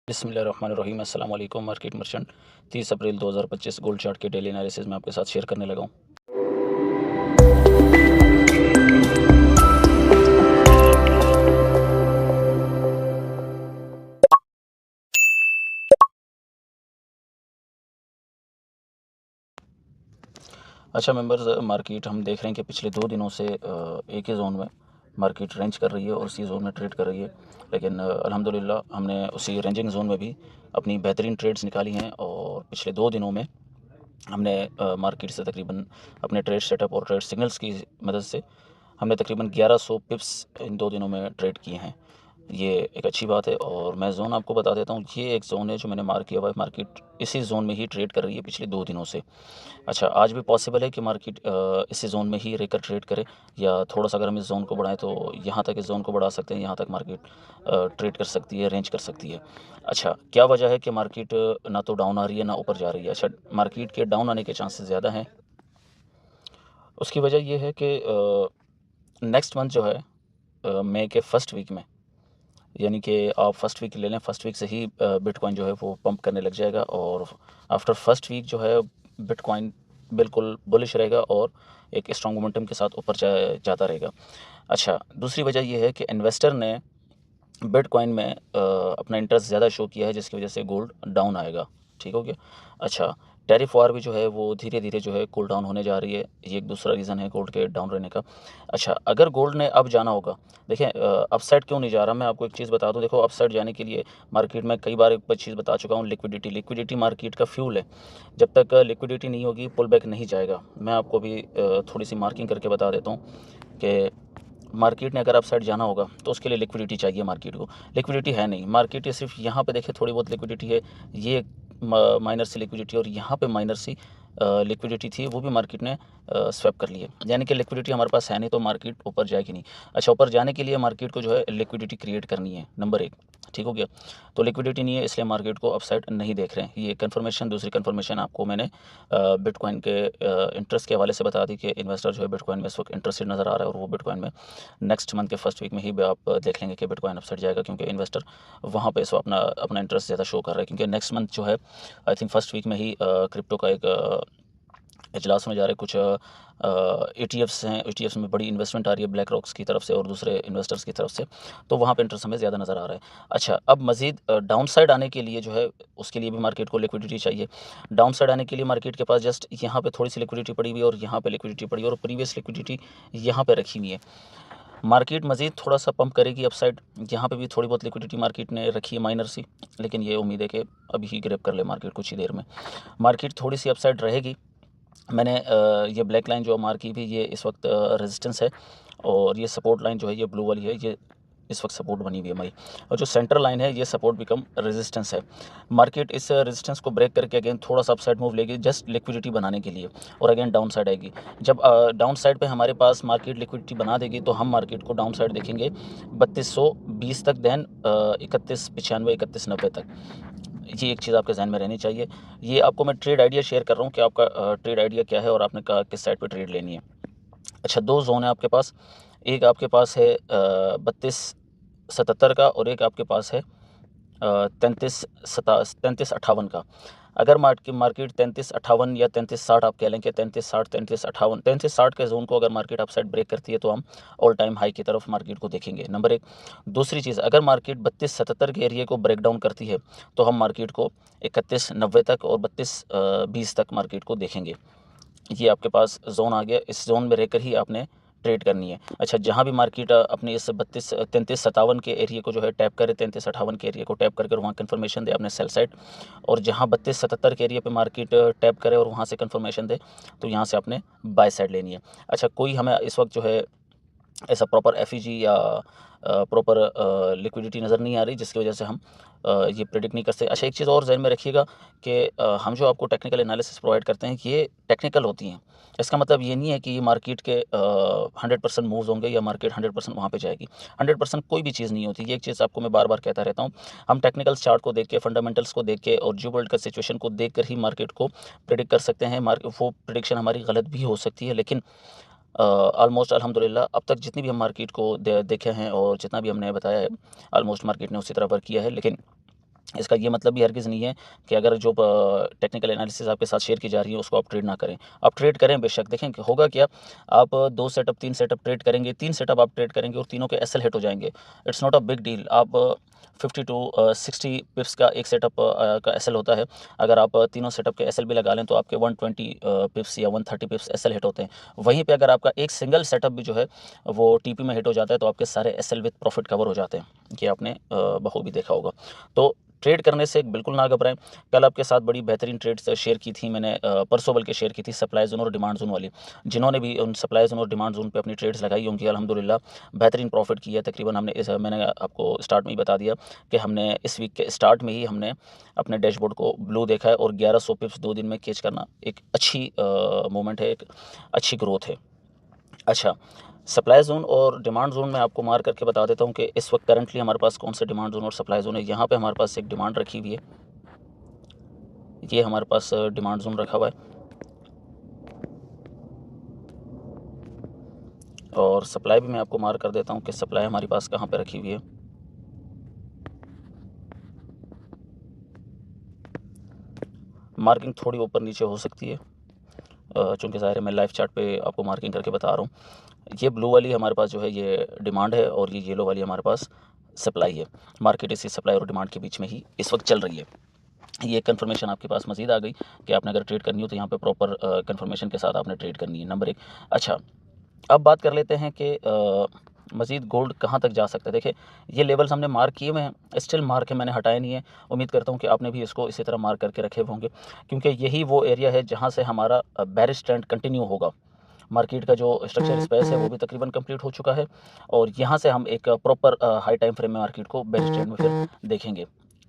बिस्मिल्लाहिर्रहमानिर्रहीम। अस्सलाम वालेकुम। मार्केट मर्चेंट 30 अप्रैल 2025 गोल्ड चार्ट के डेली एनालिसिस में आपके साथ शेयर करने लगा हूँ। अच्छा मेंबर्स, मार्केट हम देख रहे हैं कि पिछले 2 दिनों से एक ही जोन में मार्केट रेंज कर रही है और उसी जोन में ट्रेड कर रही है। लेकिन अल्हम्दुलिल्लाह हमने उसी रेंजिंग जोन में भी अपनी बेहतरीन ट्रेड्स निकाली हैं और पिछले 2 दिनों में हमने मार्केट से तकरीबन अपने ट्रेड सेटअप और ट्रेड सिग्नल्स की मदद से हमने तकरीबन 1100 पिप्स इन 2 दिनों में ट्रेड किए हैं। ये एक अच्छी बात है और मैं ज़ोन आपको बता देता हूँ। ये एक ज़ोन है जो मैंने मार्क किया हुआ है। मार्केट इसी ज़ोन में ही ट्रेड कर रही है पिछले 2 दिनों से। अच्छा, आज भी पॉसिबल है कि मार्केट इसी ज़ोन में ही रहकर ट्रेड करे, या थोड़ा-सा अगर हम इस ज़ोन को बढ़ाएँ तो यहाँ तक इस ज़ोन को बढ़ा सकते हैं, यहाँ तक मार्केट ट्रेड कर सकती है, रेंज कर सकती है। अच्छा, क्या वजह है कि मार्केट ना तो डाउन आ रही है, ना ऊपर जा रही है? अच्छा, मार्केट के डाउन आने के चांसेस ज़्यादा हैं। उसकी वजह ये है कि नेक्स्ट मंथ जो है मई के फर्स्ट वीक में, यानी कि आप फर्स्ट वीक ले लें, फर्स्ट वीक से ही बिटकॉइन जो है वो पंप करने लग जाएगा और आफ्टर फर्स्ट वीक जो है बिटकॉइन बिल्कुल बुलिश रहेगा और एक स्ट्रॉन्ग मोमेंटम के साथ ऊपर जाता रहेगा। अच्छा, दूसरी वजह ये है कि इन्वेस्टर ने बिटकॉइन में अपना इंटरेस्ट ज़्यादा शो किया है, जिसकी वजह से गोल्ड डाउन आएगा। ठीक हो गया। अच्छा, टैरिफ वार भी जो है वो धीरे धीरे जो है कूल डाउन होने जा रही है। ये एक दूसरा रीज़न है गोल्ड के डाउन रहने का। अच्छा, अगर गोल्ड ने अब जाना होगा, देखें अपसाइड क्यों नहीं जा रहा, मैं आपको एक चीज़ बता दूं। देखो, अपसाइड जाने के लिए मार्केट में कई बार एक चीज़ बता चुका हूँ, लिक्विडिटी मार्केट का फ्यूल है। जब तक लिक्विडिटी नहीं होगी पुल बैक नहीं जाएगा। मैं आपको भी थोड़ी सी मार्किंग करके बता देता हूँ कि मार्केट ने अगर अपसाइड जाना होगा तो उसके लिए लिक्विडिटी चाहिए मार्केट को। लिक्विडिटी है नहीं मार्केट, ये सिर्फ यहाँ पे देखें थोड़ी बहुत लिक्विडिटी है। ये माइनर सी लिक्विडिटी और यहाँ पे माइनर सी लिक्विडिटी थी, वो भी मार्केट ने स्वैप कर ली है। यानी कि लिक्विडिटी हमारे पास है नहीं तो मार्केट ऊपर जाएगी नहीं। अच्छा, ऊपर जाने के लिए मार्केट को जो है लिक्विडिटी क्रिएट करनी है, नंबर 1। ठीक हो गया। तो लिक्विडिटी नहीं है, इसलिए मार्केट को अपसाइड नहीं देख रहे हैं। ये कन्फर्मेशन। दूसरी कन्फर्मेशन आपको मैंने बिटकॉइन के इंटरेस्ट के हवाले से बता दी कि इन्वेस्टर जो है बिटकॉइन में इस वक्त इंटरेस्टेड नज़र आ रहा है और वो बिटकॉइन में नेक्स्ट मंथ के फर्स्ट वीक में ही आप देख लेंगे कि बिटकॉइन अपसाइड जाएगा, क्योंकि इन्वेस्टर वहाँ पे इस वक्त अपना अपना इंटरेस्ट ज़्यादा शो कर रहा है। क्योंकि नेक्स्ट मंथ जो है आई थिंक फर्स्ट वीक में ही क्रिप्टो का एक इजलास होने जा रहा है। कुछ ETFs हैं, ETFs में बड़ी इन्वेस्टमेंट आ रही है ब्लैक रॉक्स की तरफ से और दूसरे इन्वेस्टर्स की तरफ से, तो वहाँ पे इंटरेस्ट हमें ज़्यादा नज़र आ रहा है। अच्छा, अब मज़ीद डाउन साइड आने के लिए जो है उसके लिए भी मार्केट को लिक्विडिटी चाहिए। डाउन साइड आने के लिए मार्केट के पास जस्ट यहाँ पे थोड़ी सी लिक्विडिटी पड़ी हुई है और यहाँ पे लिक्विडिटी पड़ी है और प्रीवियस लिक्विडिटी यहाँ पे रखी हुई है। मार्केट मज़ीद थोड़ा-सा पंप करेगी अपसाइड। यहाँ पे भी थोड़ी बहुत लिक्विडिटी मार्केट ने रखी है माइनर सी, लेकिन ये उम्मीद है कि अभी ही ग्रैब कर ले मार्केट कुछ ही देर में। मार्केट थोड़ी सी अपसाइड रहेगी। मैंने ये ब्लैक लाइन जो मार्क की थी ये इस वक्त रेजिस्टेंस है और ये सपोर्ट लाइन जो है ये ब्लू वाली है, ये इस वक्त सपोर्ट बनी हुई है हमारी, और जो सेंटर लाइन है ये सपोर्ट बिकम रेजिस्टेंस है। मार्केट इस रेजिस्टेंस को ब्रेक करके अगेन थोड़ा सा अपसाइड मूव लेगी जस्ट लिक्विडिटी बनाने के लिए और अगेन डाउन साइड आएगी। जब डाउन साइड पे हमारे पास मार्केट लिक्विडिटी बना देगी तो हम मार्केट को डाउन साइड देखेंगे 3220 तक, देन 3195 3190 तक। ये एक चीज़ आपके जहन में रहनी चाहिए। ये आपको मैं ट्रेड आइडिया शेयर कर रहा हूँ कि आपका ट्रेड आइडिया क्या है और आपने कहा किस साइड पे ट्रेड लेनी है। अच्छा, 2 ज़ोन है आपके पास। एक आपके पास है 3277 का और एक आपके पास है 3358 का। अगर मार्केट 3358 या 3360, आप कह लें कि 3360 3358 3360 के जोन को अगर मार्केट अपसाइड ब्रेक करती है तो हम ऑल टाइम हाई की तरफ मार्केट को देखेंगे, नंबर 1। दूसरी चीज़, अगर मार्केट 3277 के एरिया को ब्रेक डाउन करती है तो हम मार्केट को 3190 तक और 3220 तक मार्केट को देखेंगे। ये आपके पास जोन आ गया। इस जोन में रहकर ही आपने ट्रेड करनी है। अच्छा, जहाँ भी मार्केट अपनी इस 3357 के एरिया को जो है टैप करे, 3358 के एरिया को टैप करके वहाँ कन्फर्मेशन दे अपने सेल साइड, और जहाँ 3277 के एरिया पे मार्केट टैप करे और वहाँ से कन्फर्मेशन दे तो यहाँ से आपने बाय साइड लेनी है। अच्छा, कोई हमें इस वक्त जो है ऐसा प्रॉपर एफईजी या प्रॉपर लिक्विडिटी नज़र नहीं आ रही जिसकी वजह से हम ये प्रेडिक्ट नहीं कर सकते। अच्छा, एक चीज़ और जहन में रखिएगा कि हम जो आपको टेक्निकल एनालिसिस प्रोवाइड करते हैं ये टेक्निकल होती हैं। इसका मतलब ये नहीं है कि ये मार्केट के 100% मूव्स होंगे या मार्केट 100% वहाँ पे जाएगी। 100% कोई भी चीज़ नहीं होती। ये एक चीज़ आपको मैं बार बार कहता रहता हूँ। हम टेक्निकल चार्ट को देख के, फंडामेंटल्स को देख के और जियोपॉलिटिकल सिचुएशन को देख कर ही मार्केट को प्रेडिक्ट कर सकते हैं। वो प्रेडिक्शन हमारी गलत भी हो सकती है, लेकिन ऑलमोस्ट अल्हम्दुलिल्लाह अब तक जितनी भी हम मार्केट को देखे हैं और जितना भी हमने बताया है ऑलमोस्ट मार्केट ने उसी तरह वर्क किया है। लेकिन इसका ये मतलब भी हरगिज़ नहीं है कि अगर जो टेक्निकल एनालिसिस आपके साथ शेयर की जा रही है उसको आप ट्रेड ना करें। आप ट्रेड करें बेशक, देखें कि होगा क्या, आप 2 सेटअप 3 सेटअप ट्रेड करेंगे, 3 सेटअप आप ट्रेड करेंगे और तीनों के एसएल हिट हो जाएँगे। It's not a big deal. आप 50 टू 60 पिप्स का एक सेटअप का एसएल होता है। अगर आप तीनों सेटअप के एसएल भी लगा लें तो आपके 120 पिप्स या 130 पिप्स एसएल हिट होते हैं। वहीं पे अगर आपका एक सिंगल सेटअप भी जो है वो टीपी में हिट हो जाता है तो आपके सारे एसएल विद प्रॉफिट कवर हो जाते हैं। ये आपने बखूबी देखा होगा। तो ट्रेड करने से बिल्कुल ना घबराएं। कल आपके साथ बड़ी बेहतरीन ट्रेड्स शेयर की थी मैंने, परसों बल्कि शेयर की थी, सप्लाई जोन और डिमांड जोन वाली। जिन्होंने भी उन सप्लाई जोन और डिमांड जोन पे अपनी ट्रेड्स लगाई होंगी अल्हम्दुलिल्लाह बेहतरीन प्रॉफिट किया। तकरीबन हमने मैंने आपको स्टार्ट में ही बता दिया कि हमने इस वीक के स्टार्ट में ही हमने अपने डैशबोर्ड को ब्लू देखा है और 1100 पिप्स 2 दिन में कैच करना एक अच्छी मूवमेंट है, एक अच्छी ग्रोथ है। अच्छा, सप्लाई ज़ोन और डिमांड ज़ोन में आपको मार करके बता देता हूँ कि इस वक्त करंटली हमारे पास कौन से डिमांड ज़ोन और सप्लाई ज़ोन है। यहाँ पे हमारे पास एक डिमांड रखी हुई है, ये हमारे पास डिमांड ज़ोन रखा हुआ है, और सप्लाई भी मैं आपको मार कर देता हूँ कि सप्लाई हमारे पास कहाँ पे रखी हुई है। मार्किंग थोड़ी ऊपर नीचे हो सकती है, चूँकि ज़ाहिर है मैं लाइव चार्ट पे आपको मार्किंग करके बता रहा हूँ। ये ब्लू वाली हमारे पास जो है ये डिमांड है और ये येलो वाली हमारे पास सप्लाई है। मार्केट इसी सप्लाई और डिमांड के बीच में ही इस वक्त चल रही है। ये कंफर्मेशन आपके पास मज़ीद आ गई कि आपने अगर ट्रेड करनी हो तो यहाँ पे प्रॉपर कंफर्मेशन के साथ आपने ट्रेड करनी है, नंबर 1। अच्छा, अब बात कर लेते हैं कि मज़ीद गोल्ड कहाँ तक जा सकता है। देखिए, ये लेवल्स हमने मार्क किए हुए हैं, स्टिल मार्क है, मैंने हटाए नहीं है। उम्मीद करता हूँ कि आपने भी इसको इसी तरह मार्क करके रखे होंगे, क्योंकि यही वो एरिया है जहाँ से हमारा बेरिश ट्रेंड कंटिन्यू होगा। मार्केट का जो स्ट्रक्चर स्पेस है वो भी तकरीबन कंप्लीट हो चुका है और यहाँ से हम एक प्रॉपर हाई टाइम फ्रेम में मार्केट को बेरिश ट्रेंड में फिर देखेंगे।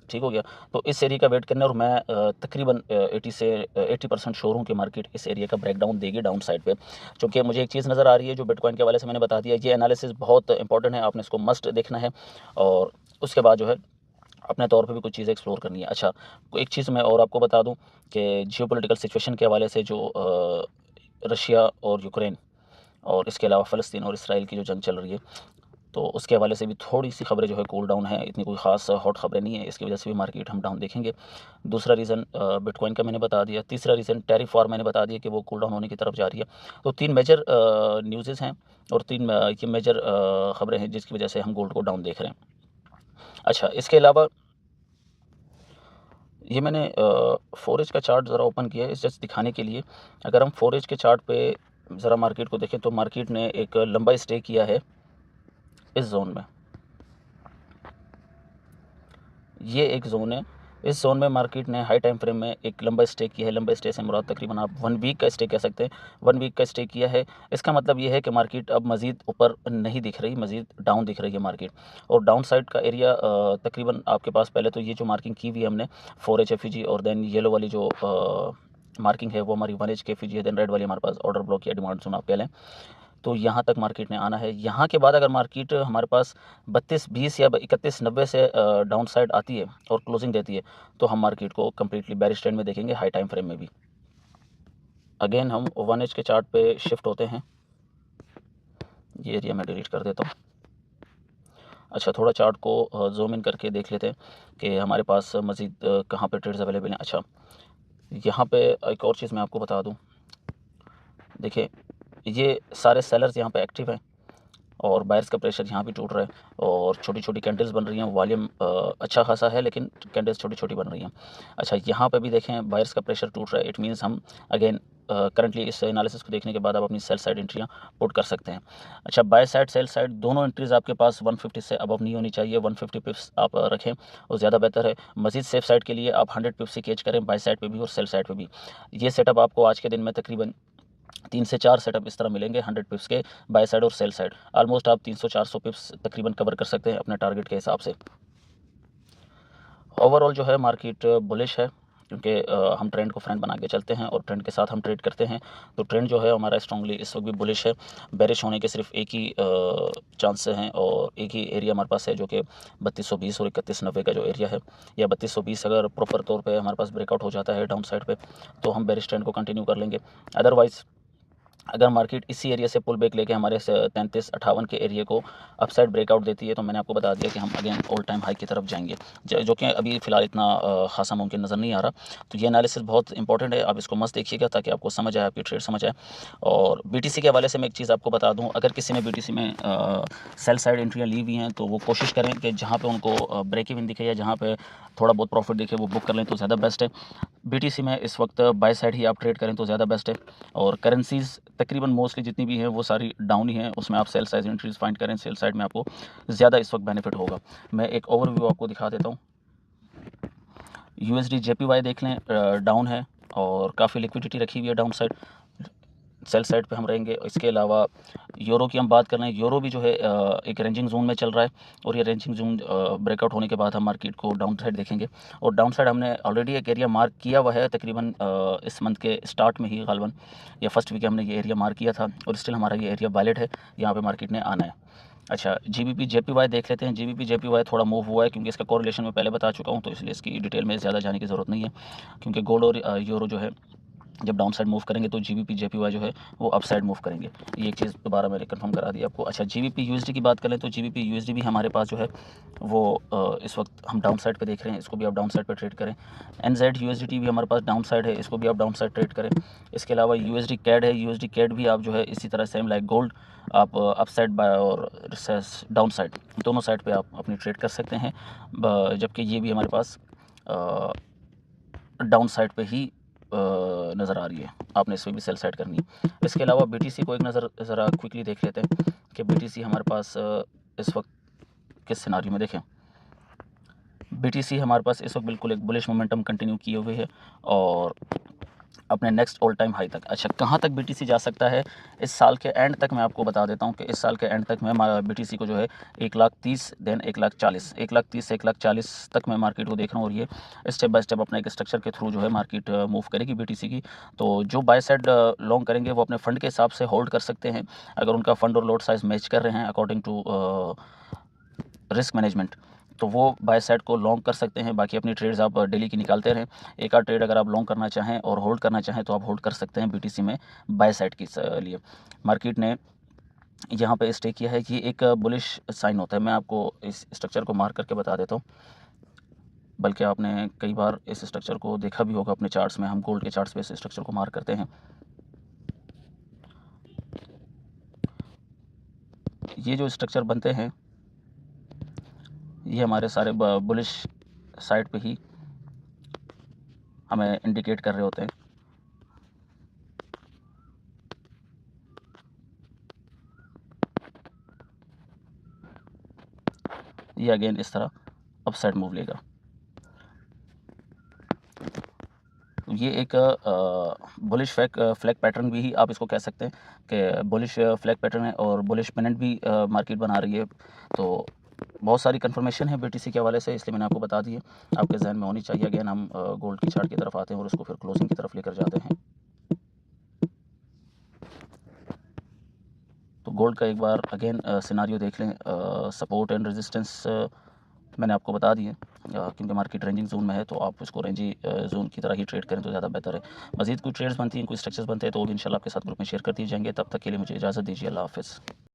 ठीक हो गया। तो इस एरिया का वेट करना है और मैं तकरीबन 80 से 80% श्योर हूँ कि मार्केट इस एरिया का ब्रेकडाउन देगी डाउन साइड पे। क्योंकि मुझे एक चीज़ नज़र आ रही है जो बिटकॉइन के हवाले से मैंने बता दिया, ये एनालिसिस बहुत इंपॉर्टेंट है, आपने इसको मस्ट देखना है और उसके बाद जो है अपने तौर पे भी कुछ चीज़ें एक्सप्लोर करनी है। अच्छा, एक चीज़ मैं और आपको बता दूं कि जियोपॉलिटिकल सिचुएशन के हवाले से जो रशिया और यूक्रेन और इसके अलावा फ़लस्तीन और इसराइल की जो जंग चल रही है, तो उसके हवाले से भी थोड़ी सी खबरें जो है कूल डाउन है, इतनी कोई ख़ास हॉट खबरें नहीं है, इसकी वजह से भी मार्केट हम डाउन देखेंगे। दूसरा रीज़न बिटकॉइन का मैंने बता दिया। तीसरा रीज़न टैरिफ वार मैंने बता दिया कि वो कूल डाउन होने की तरफ जा रही है। तो 3 मेजर न्यूज़ेज़ हैं और 3 ये मेजर खबरें हैं जिसकी वजह से हम गोल्ड को डाउन देख रहे हैं। अच्छा, इसके अलावा ये मैंने 4 एज का चार्ट ज़रा ओपन किया है इस जस्ट दिखाने के लिए। अगर हम 4 एज के चार्ट पे ज़रा मार्केट को देखें तो मार्केट ने एक लंबा स्टे किया है इस जोन में। ये एक ज़ोन है, इस ज़ोन में मार्केट ने हाई टाइम फ्रेम में एक लंबा स्टे किया है। लंबा स्टे से मुराद तकरीबन आप 1 वीक का स्टे कह सकते हैं। 1 वीक का स्टे किया है। इसका मतलब ये है कि मार्केट अब मज़ीद ऊपर नहीं दिख रही, मज़ीद डाउन दिख रही है मार्केट। और डाउन साइड का एरिया तकरीबन आपके पास पहले तो ये जो मार्किंग की हुई है हमने 4H एफईजी और देन येलो वाली जो मार्किंग है वो हमारी 1H के एफईजी है, देन रेड वाली हमारे पास ऑर्डर ब्लॉक या डिमांड जोन आप कह लें। तो यहाँ तक मार्केट ने आना है। यहाँ के बाद अगर मार्केट हमारे पास 3220 या 3190 से डाउन साइड आती है और क्लोजिंग देती है तो हम मार्केट को कम्प्लीटली बेरिश ट्रेंड में देखेंगे, हाई टाइम फ्रेम में भी। अगेन हम 1H के चार्ट पे शिफ्ट होते हैं। ये एरिया मैं डिलीट कर देता हूँ। अच्छा, थोड़ा चार्ट को जूम इन करके देख लेते हैं कि हमारे पास मज़ीद कहाँ पे ट्रेड्स अवेलेबल हैं। अच्छा, यहाँ पे एक और चीज़ मैं आपको बता दूँ, देखिए ये सारे सेलर्स यहाँ पे एक्टिव हैं और बायर्स का प्रेशर यहाँ भी टूट रहा है और छोटी छोटी कैंडल्स बन रही हैं। वॉल्यूम अच्छा खासा है लेकिन कैंडल्स छोटी छोटी बन रही हैं। अच्छा, यहाँ पे भी देखें बायर्स का प्रेशर टूट रहा है। इट मीन्स हम अगेन करंटली इस एनालिसिस को देखने के बाद आप अपनी सेल साइड एंट्रियाँ पुट कर सकते हैं। अच्छा, बाय साइड सेल साइड दोनों एंट्रीज़ आपके पास 150 से अबव नहीं होनी चाहिए। 150 पिप्स आप रखें वो ज़्यादा बेहतर है। मज़ीद सेफ साइड के लिए आप 100 पिप्स की कैच करें, बाय साइड पर भी और सेल साइड पर भी। ये सेटअप आपको आज के दिन में तकरीबन 3 से 4 सेटअप इस तरह मिलेंगे 100 पिप्स के, बाय साइड और सेल साइड। ऑलमोस्ट आप 300-400 पिप्स तकरीबन कवर कर सकते हैं अपने टारगेट के हिसाब से। ओवरऑल जो है मार्केट बुलिश है क्योंकि हम ट्रेंड को फ्रेंड बना के चलते हैं और ट्रेंड के साथ हम ट्रेड करते हैं। तो ट्रेंड जो है हमारा स्ट्रांगली इस वक्त भी बुलिश है। बेरिश होने के सिर्फ एक ही चांस हैं और एक ही एरिया हमारे पास है जो कि 3220 और 3190 का जो एरिया है, या 3220 अगर प्रॉपर तौर पे हमारे पास ब्रेकआउट हो जाता है डाउन साइड पे तो हम बेरिश ट्रेंड को कंटिन्यू कर लेंगे। अदरवाइज़ अगर मार्केट इसी एरिया से पुल बैक लेके हमारे 33-58 के एरिया को अपसाइड ब्रेकआउट देती है तो मैंने आपको बता दिया कि हम अगेन ऑल टाइम हाई की तरफ जाएंगे, जो कि अभी फ़िलहाल इतना खासा मुमकिन नज़र नहीं आ रहा। तो ये एनालिसिस बहुत इंपॉर्टेंट है, आप इसको मस्त देखिएगा ताकि आपको समझ आए, आपकी ट्रेड समझ आए। और बीटीसी के हवाले से मैं एक चीज़ आपको बता दूँ, अगर किसी ने बीटीसी में सेल साइड एंट्रियाँ ली हुई हैं तो वो कोशिश करें कि जहाँ पे उनको ब्रेक इवन दिखे या जहाँ पे थोड़ा बहुत प्रॉफिट दिखे वो बुक कर लें तो ज़्यादा बेस्ट है। बीटीसी में इस वक्त बाय साइड ही आप ट्रेड करें तो ज़्यादा बेस्ट है। और करेंसीज़ तकरीबन मोस्टली जितनी भी हैं वो सारी डाउन ही हैं, उसमें आप सेल साइड एंट्रीज फाइंड करें, सेल साइड में आपको ज़्यादा इस वक्त बेनिफिट होगा। मैं एक ओवरव्यू आपको दिखा देता हूँ। यूएसडी जेपीवाई देख लें, डाउन है और काफ़ी लिक्विडिटी रखी हुई है डाउन साइड, सेल साइड पे हम रहेंगे। इसके अलावा यूरो की हम बात कर रहे हैं, यूरो भी जो है एक रेंजिंग जोन में चल रहा है और ये रेंजिंग जोन ब्रेकआउट होने के बाद हम मार्केट को डाउन साइड देखेंगे। और डाउन साइड हमने ऑलरेडी एक एरिया मार्क किया हुआ है तकरीबन इस मंथ के स्टार्ट में ही, गालबन या फर्स्ट वीक हमने ये एरिया मार्क किया था और स्टिल हमारा ये एरिया वैलिड है, यहाँ पे मार्केट ने आना है। अच्छा, जीबीपी जेपीवाई देख लेते हैं। जीबीपी जेपीवाई थोड़ा मूव हुआ है क्योंकि इसका कोरिलेशन मैं पहले बता चुका हूँ, तो इसलिए इसकी डिटेल में ज़्यादा जाने की ज़रूरत नहीं है, क्योंकि गोल्ड और यूरो जो है जब डाउन साइड मूव करेंगे तो जीबीपी जेपीवाई जो है वो अप साइड मूव करेंगे। ये एक चीज़ दोबारा मैंने कंफर्म करा दी आपको। अच्छा, जीबीपी यूएसडी की बात करें तो जीबीपी यूएसडी भी हमारे पास जो है वो इस वक्त हम डाउन साइड पे देख रहे हैं, इसको भी आप डाउन साइड पे ट्रेड करें। एनजेड यूएसडीटी भी हमारे पास डाउन साइड है, इसको भी आप डाउन साइड ट्रेड करें। इसके अलावा यूएसडी कैड है, यूएसडी कैड भी आप जो है इसी तरह सेम लाइक गोल्ड आप अप साइड बाय और डाउन साइड दोनों साइड पे आप अपनी ट्रेड कर सकते हैं, जबकि ये भी हमारे पास डाउन साइड पे ही नज़र आ रही है, आपने इसमें भी सेल साइड करनी है। इसके अलावा बीटीसी को एक नज़र ज़रा क्विकली देख लेते हैं कि बीटीसी हमारे पास इस वक्त किस सिनारियो में देखें। बीटीसी हमारे पास इस वक्त बिल्कुल एक बुलिश मोमेंटम कंटिन्यू किए हुए है और अपने नेक्स्ट ऑल टाइम हाई तक। अच्छा, कहाँ तक बीटीसी जा सकता है इस साल के एंड तक, मैं आपको बता देता हूँ कि इस साल के एंड तक मैं बीटीसी को जो है 1,30,000 देन 1,40,000 1,30,000 से 1,40,000 तक मैं मार्केट को देख रहा हूँ और ये स्टेप बाय स्टेप अपने एक स्ट्रक्चर के थ्रू जो है मार्केट मूव करेगी बीटीसी की। तो जो बाय साइड लॉन्ग करेंगे वो अपने फंड के हिसाब से होल्ड कर सकते हैं, अगर उनका फंड और लॉट साइज मैच कर रहे हैं अकॉर्डिंग टू रिस्क मैनेजमेंट तो वो बाय साइड को लॉन्ग कर सकते हैं। बाकी अपनी ट्रेड्स आप डेली की निकालते रहें, एक आध ट्रेड अगर आप लॉन्ग करना चाहें और होल्ड करना चाहें तो आप होल्ड कर सकते हैं बीटीसी में बाय साइड के लिए। मार्केट ने यहाँ पे स्टे किया है कि एक बुलिश साइन होता है, मैं आपको इस स्ट्रक्चर को मार्क करके बता देता हूँ, बल्कि आपने कई बार इस स्ट्रक्चर को देखा भी होगा अपने चार्ट्स में, हम गोल्ड के चार्ट्स पे इस स्ट्रक्चर को मार्क करते हैं। ये जो स्ट्रक्चर बनते हैं ये हमारे सारे बुलिश साइड पे ही हमें इंडिकेट कर रहे होते हैं। ये अगेन इस तरह अप साइड मूव लेगा। ये एक बुलिश फ्लैग पैटर्न भी आप इसको कह सकते हैं कि बुलिश फ्लैग पैटर्न है और बुलिश पेनेंट भी मार्केट बना रही है। तो बहुत सारी कंफर्मेशन है बीटीसी के हवाले से, इसलिए मैंने आपको बता दी है, आपके जहन में होनी चाहिए। अगेन हम गोल्ड की चार्ट की तरफ आते हैं और उसको फिर क्लोजिंग की तरफ लेकर जाते हैं। तो गोल्ड का एक बार अगेन सिनारियो देख लें, सपोर्ट एंड रेजिस्टेंस मैंने आपको बता दिए, क्योंकि मार्केट रेंजिंग जोन में है तो आप उसको रेंजी जोन की तरह ही ट्रेड करें तो ज़्यादा बेहतर है। मज़ीद कोई ट्रेड्स बनती हैं, कोई स्ट्रक्चर्स बनते हैं तो वो भी इंशाल्लाह आपके साथ ग्रुप में शेयर कर दिए जाएंगे। तब तक के लिए मुझे इजाज़त दीजिए, अल्लाह हाफ़िज़।